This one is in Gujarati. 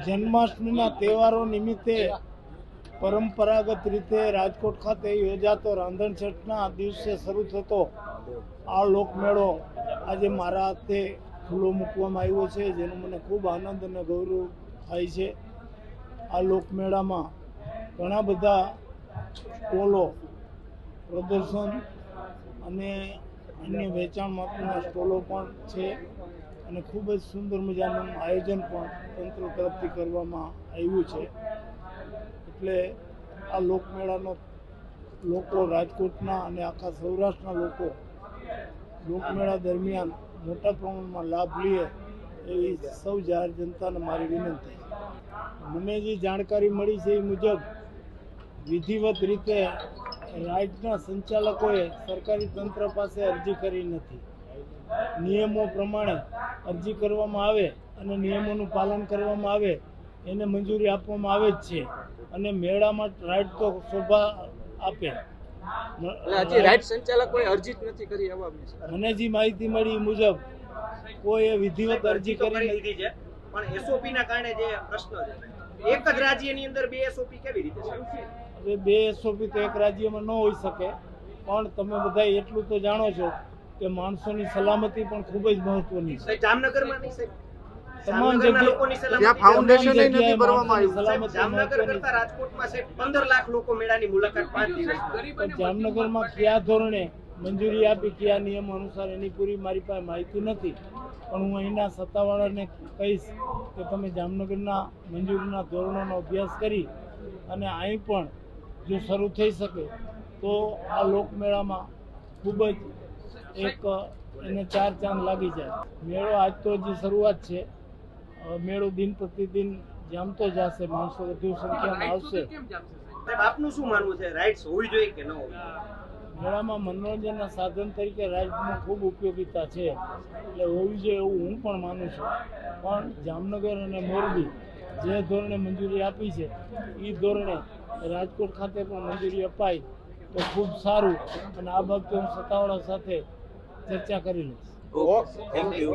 જન્માષ્ટમીના તહેવારો નિમિત્તે પરંપરાગત રીતે રાજકોટ ખાતે યોજાતો રાંધણછઠના દિવસે શરૂ થતો આ લોકમેળો આજે મારા હાથે ખુલ્લો મૂકવામાં આવ્યો છે, જેનો મને ખૂબ આનંદ અને ગૌરવ થાય છે. આ લોકમેળામાં ઘણા બધા સ્ટોલો, પ્રદર્શન અને અન્ય વેચાણ માટેના સ્ટોલો પણ છે અને ખૂબ જ સુંદર મજાનું આયોજન પણ તંત્ર તરફથી કરવામાં આવ્યું છે. એટલે આ લોકમેળાનો લોકો રાજકોટના અને આખા સૌરાષ્ટ્રના લોકો લોકમેળા દરમિયાન મોટા પ્રમાણમાં લાભ લે એવી સૌ જાહેર જનતાને મારી વિનંતી. મને જે જાણકારી મળી છે એ મુજબ વિધિવત રીતે રાજ્યના સંચાલકોએ સરકારી તંત્ર પાસે અરજી કરી નથી. નિયમો પ્રમાણે અરજી કરવામાં આવે અને નિયમોનું પાલન કરવામાં આવે એને મંજૂરી આપવામાં આવે જ છે અને મેળામાં રાઈડ તો શોભા આપે. મને જે માહિતી મળી મુજબ કોઈ વિધિવત અરજી કરી નથી. પણ એસઓપી ના કારણે જે પ્રશ્ન છે, એક જ રાજ્યની અંદર બે એસઓપી કેવી રીતે છે? હવે બે એસઓપી તો એક રાજ્યમાં ન હોઈ શકે, પણ તમે બધા એટલું તો જાણો છો કે માણસોની સલામતી પણ ખૂબ જ મહત્વની છે. જામનગરમાં નહીં સાહેબ, તમામ જામનગરમાં કયા ધોરણે મંજૂરી આપી, કયા નિયમ અનુસાર એની પૂરી મારી પાસે માહિતી નથી, પણ હું અહીંના સત્તાવાળાને કહીશ કે તમે જામનગરના મંજૂરીના ધોરણોનો અભ્યાસ કરી અને અહીં પણ જો શરૂ થઈ શકે તો આ લોકમેળામાં ખૂબ જ એક એને ચાર ચાંદ લાગી જાય. મેળો આજ તો હજી શરૂઆત છે. મેળો દિન પ્રતિદિન જામતો જશે, માણસો વધુ સંખ્યામાં આવશે. આપનું શું માનવું છે, રાઇટ્સ હોવી જોઈએ કે ન હોવી? મેળામાં મનોરંજનના સાધન તરીકે રાઇડ્સની ખૂબ ઉપયોગિતા છે, એટલે હોવી જોઈએ એવું હું પણ માનું છું. પણ જામનગર અને મોરબી જે ધોરણે મંજૂરી આપી છે એ ધોરણે રાજકોટ ખાતે પણ મંજૂરી અપાય તો ખૂબ સારું, અને આ બાબતે હું સત્તાવાળા સાથે ચર્ચા કરી લઈશ. Thank you.